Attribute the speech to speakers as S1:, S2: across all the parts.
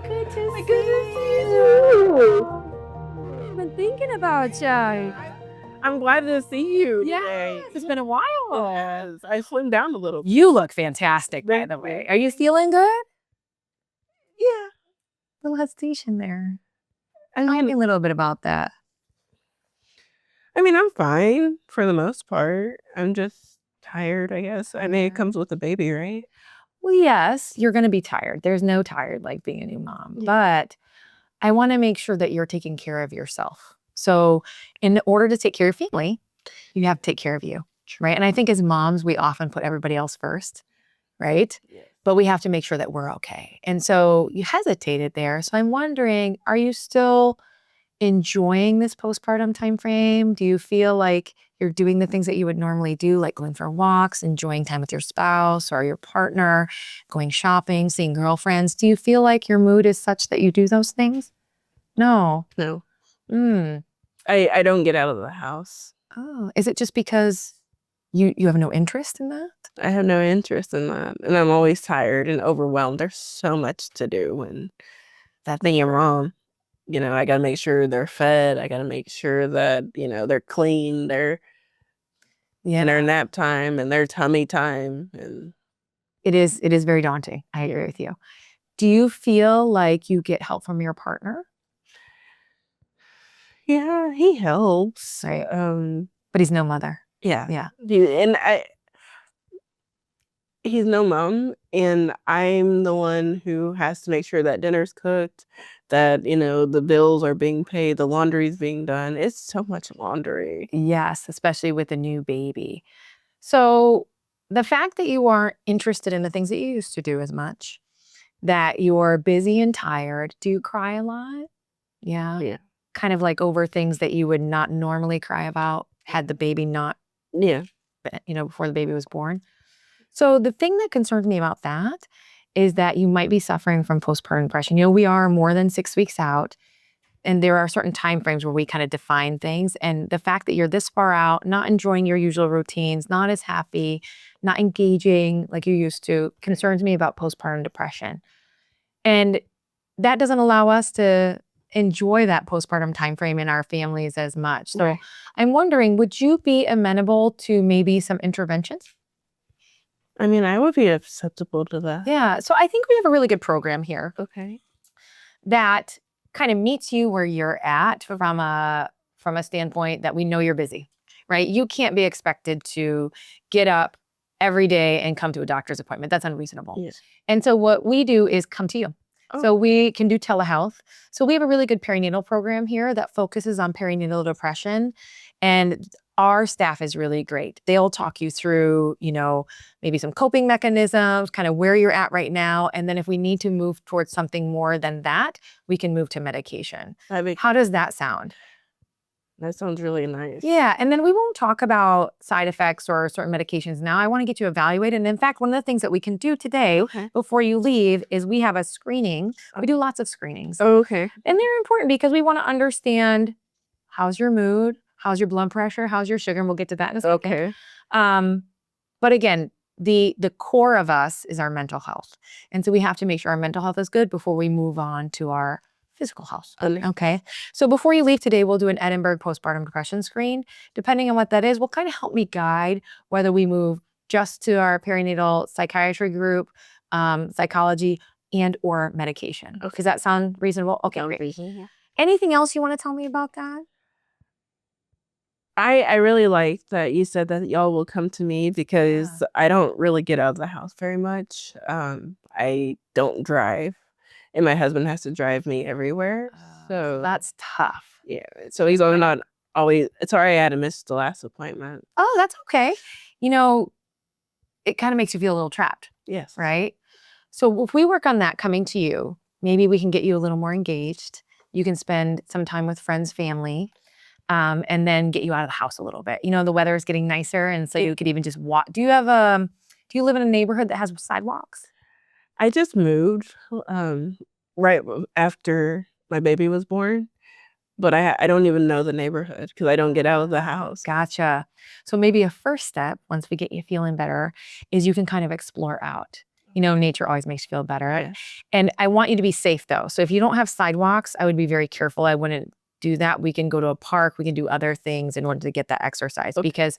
S1: Good to
S2: My
S1: see
S2: goodness,
S1: you.
S2: you.
S1: I've been thinking about you.
S2: I'm glad to see you today.
S1: Yes, it's been a while.
S2: Yes, I slimmed down a little.
S1: You look fantastic, by
S2: Thank
S1: the
S2: you.
S1: way. Are you feeling good?
S2: Yeah.
S1: Little hesitation there.
S2: I
S1: Tell me
S2: mean,
S1: a little bit about that.
S2: I'm fine for the most part. I'm just tired, I guess. I mean, it comes with a baby, right?
S1: Well, yes, you're going to be tired. There's no tired like being a new mom,
S2: Yeah.
S1: but I want to make sure that you're taking care of yourself. So, in order to take care of your family, you have to take care of you, right? And I think as moms, we often put everybody else first, right?
S2: Yes.
S1: But we have to make sure that we're okay. And so you hesitated there. So I'm wondering, are you still enjoying this postpartum time frame? Do you feel like you're doing the things that you would normally do, like going for walks, enjoying time with your spouse or your partner, going shopping, seeing girlfriends? Do you feel like your mood is such that you do those things? No.
S2: No,
S1: Mm.
S2: I don't get out of the house.
S1: Oh, is it just because you have no interest in that?
S2: I have no interest in that. And I'm always tired and overwhelmed. There's so much to do when
S1: That's
S2: being a mom. I got to make sure they're fed. I got to make sure that, they're clean, they're in their nap time and their tummy time. And
S1: It is very daunting. I agree with you. Do you feel like you get help from your partner?
S2: yeah, he helps.
S1: Right. But he's no mother.
S2: Yeah.
S1: Yeah.
S2: And he's no mom, and I'm the one who has to make sure that dinner's cooked, that, the bills are being paid, the laundry's being done. It's so much laundry.
S1: Yes, especially with a new baby. So the fact that you aren't interested in the things that you used to do as much, that you're busy and tired, do you cry a lot? Yeah.
S2: Yeah.
S1: Kind of like over things that you would not normally cry about had the baby not,
S2: Yeah.
S1: before the baby was born. So the thing that concerns me about that is that you might be suffering from postpartum depression. We are more than 6 weeks out, and there are certain time frames where we kind of define things. And the fact that you're this far out, not enjoying your usual routines, not as happy, not engaging like you used to, concerns me about postpartum depression. And that doesn't allow us to enjoy that postpartum time frame in our families as much. So
S2: Right.
S1: I'm wondering, would you be amenable to maybe some interventions?
S2: I would be acceptable to that.
S1: Yeah. So I think we have a really good program here
S2: Okay.
S1: that kind of meets you where you're at from a standpoint that we know you're busy, right? You can't be expected to get up every day and come to a doctor's appointment. That's unreasonable.
S2: Yes.
S1: And so what we do is come to you.
S2: Oh.
S1: So we can do telehealth. So we have a really good perinatal program here that focuses on perinatal depression, and our staff is really great. They'll talk you through, maybe some coping mechanisms, kind of where you're at right now. And then if we need to move towards something more than that, we can move to medication. How does that sound?
S2: That sounds really nice.
S1: Yeah. And then we won't talk about side effects or certain medications now. I want to get you evaluated. And in fact, one of the things that we can do today before you leave is we have a screening. We do lots of screenings.
S2: Oh, okay.
S1: And they're important because we want to understand how's your mood, how's your blood pressure, how's your sugar, and we'll get to that in a second.
S2: Okay.
S1: But again, the core of us is our mental health. And so we have to make sure our mental health is good before we move on to our physical health. Okay. So before you leave today, we'll do an Edinburgh postpartum depression screen. Depending on what that is, will kind of help me guide whether we move just to our perinatal psychiatry group, psychology, and or medication.
S2: Okay.
S1: Does that sound reasonable? Okay, great. Anything else you want to tell me about that?
S2: I really like that you said that y'all will come to me because I don't really get out of the house very much. I don't drive, and my husband has to drive me everywhere. So
S1: That's tough.
S2: yeah. So he's not always. Sorry, I had to miss the last appointment.
S1: Oh, that's okay. It kind of makes you feel a little trapped,
S2: Yes.
S1: right? So if we work on that coming to you, maybe we can get you a little more engaged. You can spend some time with friends, family, and then get you out of the house a little bit. The weather is getting nicer, and so you could even just walk. Do you live in a neighborhood that has sidewalks?
S2: I just moved right after my baby was born, but I don't even know the neighborhood because I don't get out of the house.
S1: Gotcha. So maybe a first step, once we get you feeling better, is you can kind of explore out. You know, nature always makes you feel better.
S2: Yes.
S1: And I want you to be safe though. So if you don't have sidewalks, I would be very careful. I wouldn't do that. We can go to a park. We can do other things in order to get that exercise because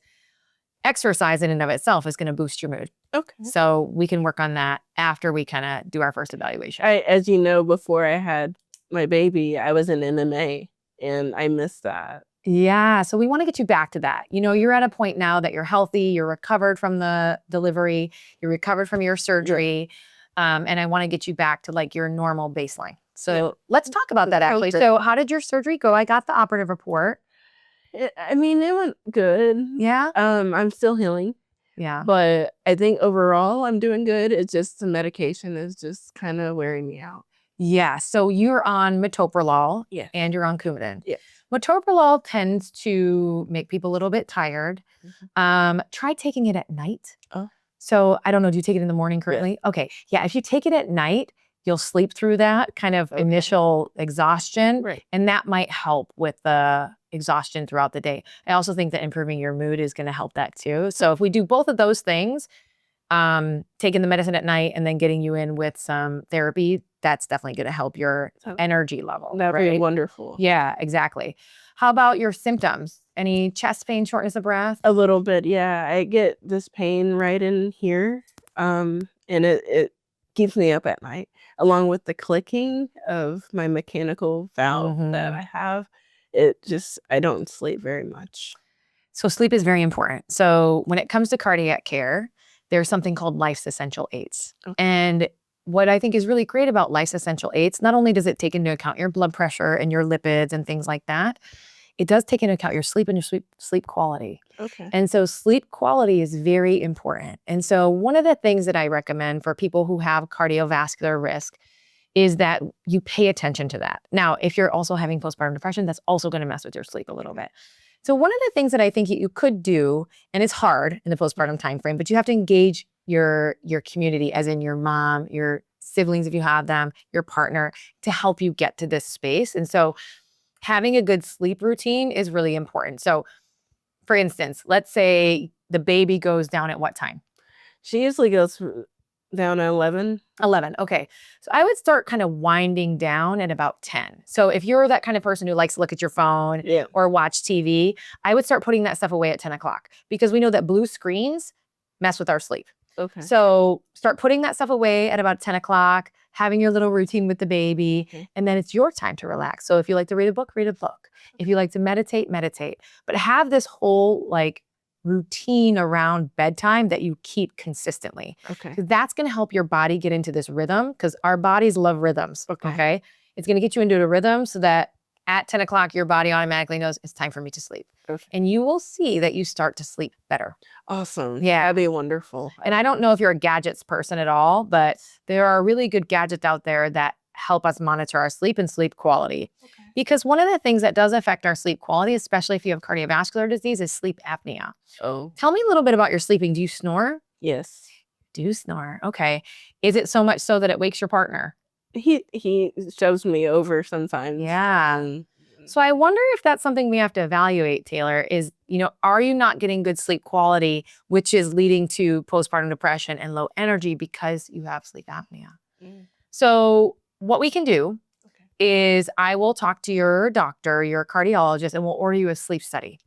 S1: exercise in and of itself is going to boost your mood.
S2: Okay.
S1: So we can work on that after we kind of do our first evaluation.
S2: As you know, before I had my baby, I was in MMA and I missed that.
S1: Yeah. So we want to get you back to that. You know, you're at a point now that you're healthy, you're recovered from the delivery, you're recovered from your surgery. And I want to get you back to like your normal baseline. So let's talk about that actually. So how did your surgery go? I got the operative report.
S2: It went good.
S1: Yeah.
S2: I'm still healing.
S1: Yeah.
S2: But I think overall I'm doing good. It's just the medication is just kind of wearing me out.
S1: Yeah. So you're on metoprolol and you're on Coumadin. Yeah. Metoprolol tends to make people a little bit tired. Try taking it at night. So I don't know, do you take it in the morning currently? Yeah. Okay. Yeah. If you take it at night, you'll sleep through that kind of initial exhaustion. Right. And that might help with the exhaustion throughout the day. I also think that improving your mood is going to help that too. So if we do both of those things, taking the medicine at night and then getting you in with some therapy, that's definitely going to help your energy level.
S2: That'd be wonderful.
S1: Yeah, exactly. How about your symptoms? Any chest pain, shortness of breath?
S2: A little bit, yeah. I get this pain right in here, and it keeps me up at night, along with the clicking of my mechanical valve that I have. I don't sleep very much.
S1: So sleep is very important. So when it comes to cardiac care, there's something called Life's Essential 8s. And what I think is really great about Life's Essential 8s, not only does it take into account your blood pressure and your lipids and things like that, it does take into account your sleep and your sleep quality. And so sleep quality is very important. And so one of the things that I recommend for people who have cardiovascular risk is that you pay attention to that. Now, if you're also having postpartum depression, that's also going to mess with your sleep a little bit. So one of the things that I think you could do, and it's hard in the postpartum timeframe, but you have to engage your community, as in your mom, your siblings, if you have them, your partner, to help you get to this space. And so having a good sleep routine is really important. So for instance, let's say the baby goes down at what time?
S2: She usually goes down at 11.
S1: 11, okay. So I would start kind of winding down at about 10. So if you're that kind of person who likes to look at your phone or watch TV, I would start putting that stuff away at 10 o'clock because we know that blue screens mess with our sleep. So start putting that stuff away at about 10 o'clock, having your little routine with the baby, and then it's your time to relax. So if you like to read a book, read a book. If you like to meditate, meditate. But have this whole like routine around bedtime that you keep consistently. Because that's going to help your body get into this rhythm because our bodies love rhythms. It's going to get you into a rhythm so that at 10 o'clock, your body automatically knows it's time for me to sleep. And you will see that you start to sleep better.
S2: Awesome. Yeah, that'd be wonderful.
S1: And I don't know if you're a gadgets person at all, but there are really good gadgets out there that help us monitor our sleep and sleep quality. Because one of the things that does affect our sleep quality, especially if you have cardiovascular disease, is sleep apnea. Tell me a little bit about your sleeping. Do you snore?
S2: Yes.
S1: Do snore. Okay. Is it so much so that it wakes your partner?
S2: He shoves me over sometimes.
S1: Yeah. So I wonder if that's something we have to evaluate, Taylor, is, are you not getting good sleep quality, which is leading to postpartum depression and low energy because you have sleep apnea? So what we can do is I will talk to your doctor, your cardiologist, and we'll order you a sleep study.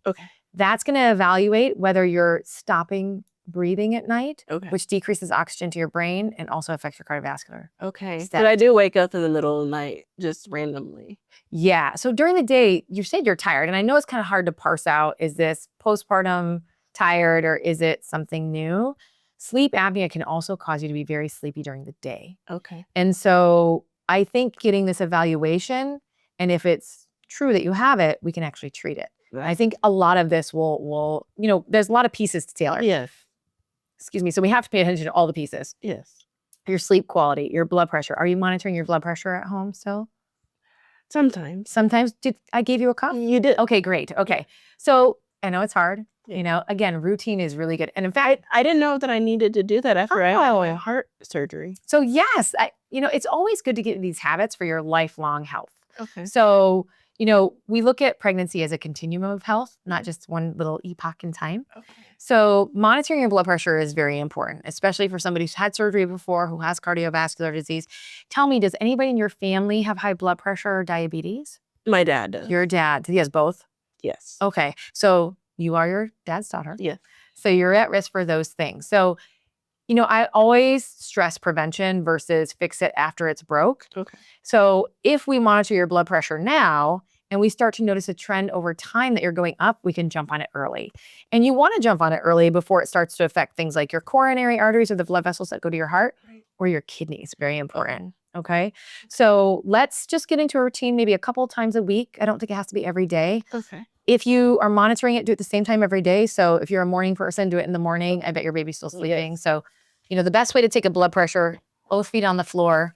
S1: That's going to evaluate whether you're stopping breathing at night, which decreases oxygen to your brain and also affects your cardiovascular.
S2: But I do wake up in the middle of the night just randomly.
S1: Yeah. So during the day, you said you're tired. And I know it's kind of hard to parse out, is this postpartum tired or is it something new? Sleep apnea can also cause you to be very sleepy during the day. And so I think getting this evaluation, and if it's true that you have it, we can actually treat it. I think a lot of this will, there's a lot of pieces to Taylor. Excuse me. So we have to pay attention to all the pieces. Your sleep quality, your blood pressure. Are you monitoring your blood pressure at home still?
S2: Sometimes.
S1: Sometimes. Did I give you a cuff?
S2: You did.
S1: Okay, great. Okay. So I know it's hard. Again, routine is really good. And in fact,
S2: I didn't know that I needed to do that after I had my heart surgery.
S1: So yes, it's always good to get these habits for your lifelong health. So we look at pregnancy as a continuum of health, not just one little epoch in time.
S2: Okay.
S1: So monitoring your blood pressure is very important, especially for somebody who's had surgery before, who has cardiovascular disease. Tell me, does anybody in your family have high blood pressure or diabetes?
S2: My dad does.
S1: Your dad, he has both?
S2: Yes.
S1: Okay, so you are your dad's daughter.
S2: Yes.
S1: So you're at risk for those things. So, I always stress prevention versus fix it after it's broke.
S2: Okay.
S1: So if we monitor your blood pressure now and we start to notice a trend over time that you're going up, we can jump on it early. And you want to jump on it early before it starts to affect things like your coronary arteries or the blood vessels that go to your heart or your kidneys. Very important. Okay. So let's just get into a routine maybe a couple times a week. I don't think it has to be every day.
S2: Okay.
S1: If you are monitoring it, do it the same time every day. So if you're a morning person, do it in the morning. I bet your baby's still sleeping. So, the best way to take a blood pressure, both feet on the floor,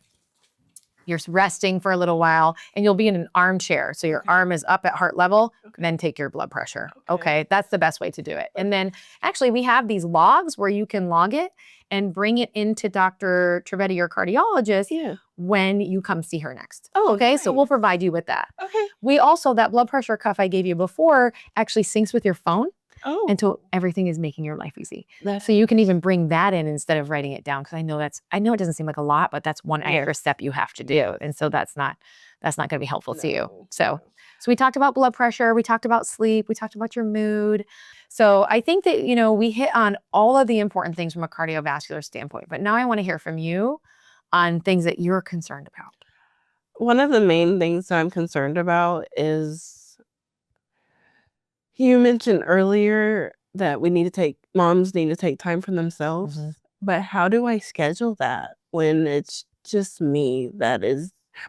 S1: you're resting for a little while, and you'll be in an armchair. So your arm is up at heart level, then take your blood pressure. Okay. That's the best way to do it. And then actually we have these logs where you can log it and bring it into Dr. Trivedi, your cardiologist, when you come see her next.
S2: Oh,
S1: okay.
S2: nice.
S1: So we'll provide you with that.
S2: Okay.
S1: We also, that blood pressure cuff I gave you before actually syncs with your phone.
S2: Oh.
S1: Until everything is making your life easy. So you can even bring that in instead of writing it down. Because I know it doesn't seem like a lot, but that's one extra step you have to do. And so that's not going to be helpful to you. So we talked about blood pressure, we talked about sleep, we talked about your mood. So I think that, we hit on all of the important things from a cardiovascular standpoint. But now I want to hear from you on things that you're concerned about.
S2: One of the main things I'm concerned about is, you mentioned earlier that moms need to take time for themselves. But how do I schedule that when it's just me?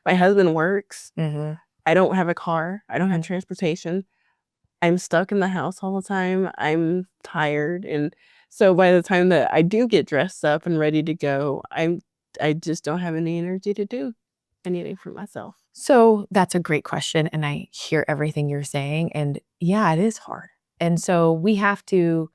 S2: My husband works. I don't have a car. I don't have transportation. I'm stuck in the house all the time. I'm tired. And so by the time that I do get dressed up and ready to go, I just don't have any energy to do anything for myself.
S1: So that's a great question. And I hear everything you're saying. And yeah, it is hard. And so we have to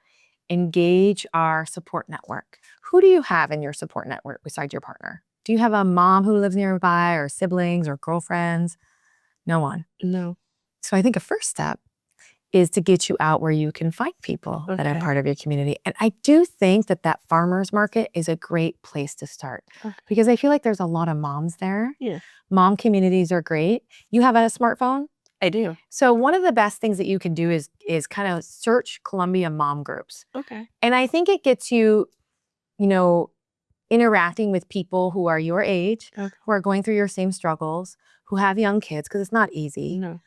S1: engage our support network. Who do you have in your support network besides your partner? Do you have a mom who lives nearby or siblings or girlfriends? No one.
S2: No.
S1: So I think a first step is to get you out where you can find people that are part of your community. And I do think that farmer's market is a great place to start because I feel like there's a lot of moms there.
S2: Yeah.
S1: Mom communities are great. You have a smartphone?
S2: I do.
S1: So one of the best things that you can do is kind of search Columbia mom groups.
S2: Okay.
S1: And I think it gets you, interacting with people who are your age, who are going through your same struggles, who have young kids, because it's not easy.
S2: No.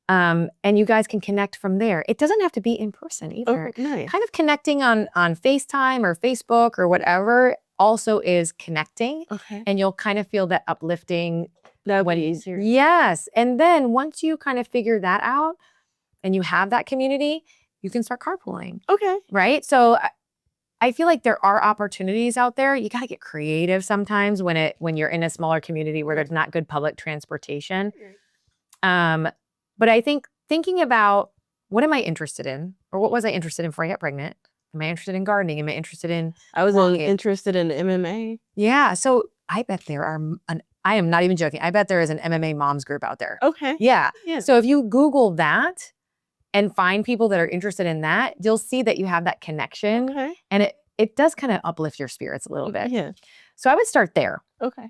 S1: And you guys can connect from there. It doesn't have to be in person either.
S2: Nice.
S1: Kind of connecting on FaceTime or Facebook or whatever also is connecting.
S2: Okay.
S1: And you'll kind of feel that uplifting.
S2: That would be easier.
S1: Yes. And then once you kind of figure that out and you have that community, you can start carpooling.
S2: Okay.
S1: Right? So I feel like there are opportunities out there. You got to get creative sometimes when you're in a smaller community where there's not good public transportation. But I think thinking about what am I interested in, or what was I interested in before I got pregnant? Am I interested in gardening? Am I interested in?
S2: I was interested in MMA.
S1: Yeah. So I bet there are. I am not even joking. I bet there is an MMA moms group out there.
S2: Okay.
S1: Yeah.
S2: Yeah.
S1: So if you Google that and find people that are interested in that, you'll see that you have that connection.
S2: Okay.
S1: And it does kind of uplift your spirits a little bit.
S2: Yeah.
S1: So I would start there.
S2: Okay.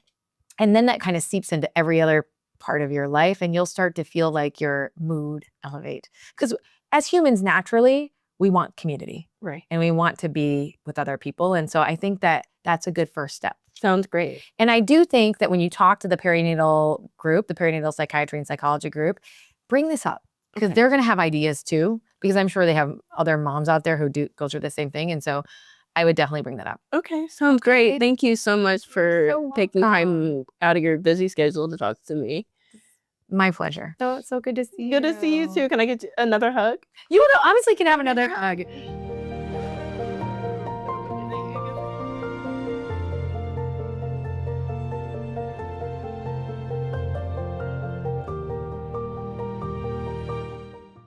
S1: And then that kind of seeps into every other part of your life, and you'll start to feel like your mood elevate. Because as humans, naturally, we want community.
S2: Right.
S1: And we want to be with other people. And so I think that that's a good first step.
S2: Sounds great.
S1: And I do think that when you talk to the perinatal group, the perinatal psychiatry and psychology group, bring this up because they're going to have ideas too, because I'm sure they have other moms out there who go through the same thing. And so I would definitely bring that up.
S2: Okay, sounds great. Thank you so much for taking time out of your busy schedule to talk to me.
S1: My pleasure. So good to see you.
S2: Good to see you too. Can I get another hug?
S1: You obviously can have another hug.